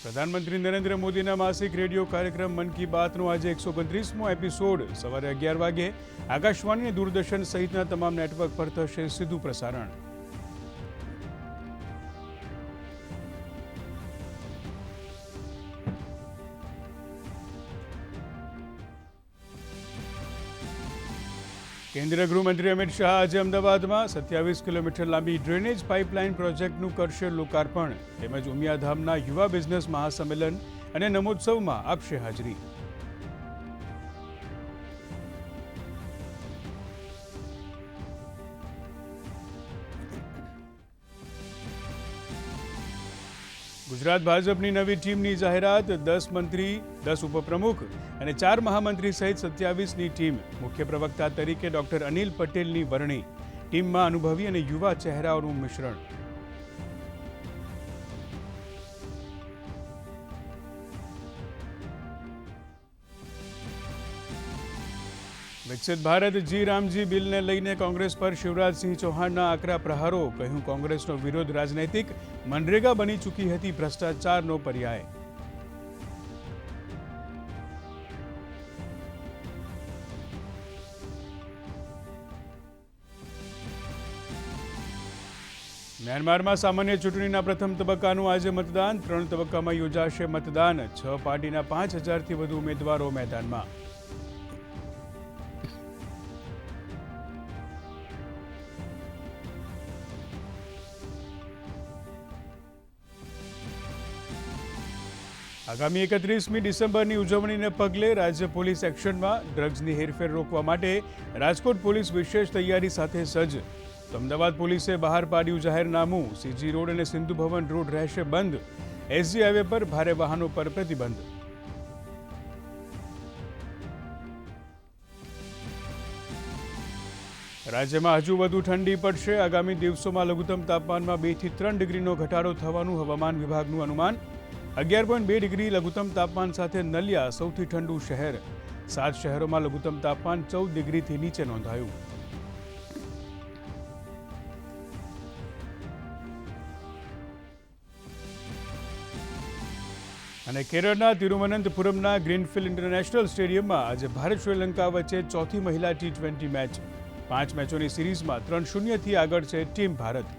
પ્રધાનમંત્રી નરેન્દ્ર મોદીના માસિક રેડિયો કાર્યક્રમ મન કી બાતનો આજે 135મો એપિસોડ સવારે 11 વાગે આકાશવાણી અને દૂરદર્શન સહિતના તમામ નેટવર્ક પર થશે સીધું પ્રસારણ. કેન્દ્રીય ગૃહમંત્રી અમિત શાહ આજે અમદાવાદમાં 27 કિલોમીટર લાંબી ડ્રેનેજ પાઇપલાઇન પ્રોજેક્ટનું કરશે લોકાર્પણ તેમજ ઉમિયાધામના યુવા બિઝનેસ મહાસંમેલન અને નમોત્સવમાં આપશે હાજરી. ગુજરાત ભાજપની નવી ટીમની જાહેરાત. 10 મંત્રી, 10 ઉપપ્રમુખ અને 4 મહામંત્રી સહિત 27ની ટીમ. મુખ્ય પ્રવક્તા તરીકે ડોક્ટર અનિલ પટેલની વરણી. ટીમમાં અનુભવી અને યુવા ચહેરાઓનું મિશ્રણ. વિકસિત ભારત જી રામજી બિલને લઈને કોંગ્રેસ પર શિવરાજસિંહ ચૌહાણના આકરા પ્રહારો. કહ્યું કોંગ્રેસનો વિરોધ રાજનૈતિક. મનરેગા બની ચૂકી હતી ભ્રષ્ટાચારનો પર્યાય. મ્યાનમારમાં સામાન્ય ચૂંટણીના પ્રથમ તબક્કાનું આજે મતદાન. 3 તબક્કામાં યોજાશે મતદાન. 6 પાર્ટીના 5000થી વધુ ઉમેદવારો મેદાનમાં. આગામી 31મી ડિસેમ્બરની ઉજવણીને પગલે રાજ્ય પોલીસ એક્શનમાં. ડ્રગ્સની હેરફેર રોકવા માટે રાજકોટ પોલીસ વિશેષ તૈયારી સાથે સજ્જ. અમદાવાદ પોલીસે બહાર પાડ્યું જાહેરનામું. સીજી રોડ અને સિંધુ ભવન રોડ રહેશે બંધ. એસજી હાઈવે પર ભારે વાહનો પર પ્રતિબંધ. રાજ્યમાં હજુ વધુ ઠંડી પડશે. આગામી દિવસોમાં લઘુત્તમ તાપમાનમાં 2 થી 3 ડિગ્રીનો ઘટાડો થવાનું હવામાન વિભાગનું અનુમાન. 11.2 ડિગ્રી લઘુત્તમ તાપમાન સાથે નલિયા સૌથી ઠંડુ શહેર. 7 શહેરોમાં લઘુત્તમ તાપમાન 14 ડિગ્રીથી નીચે નોંધાયું. અને કેરળના તિરુવનંતપુરમના ગ્રીનફિલ્ડ ઇન્ટરનેશનલ સ્ટેડિયમમાં આજે ભારત શ્રીલંકા વચ્ચે ચોથી મહિલા T20 મેચ. 5 મેચોની સિરીઝમાં 3-0થી આગળ છે ટીમ ભારત.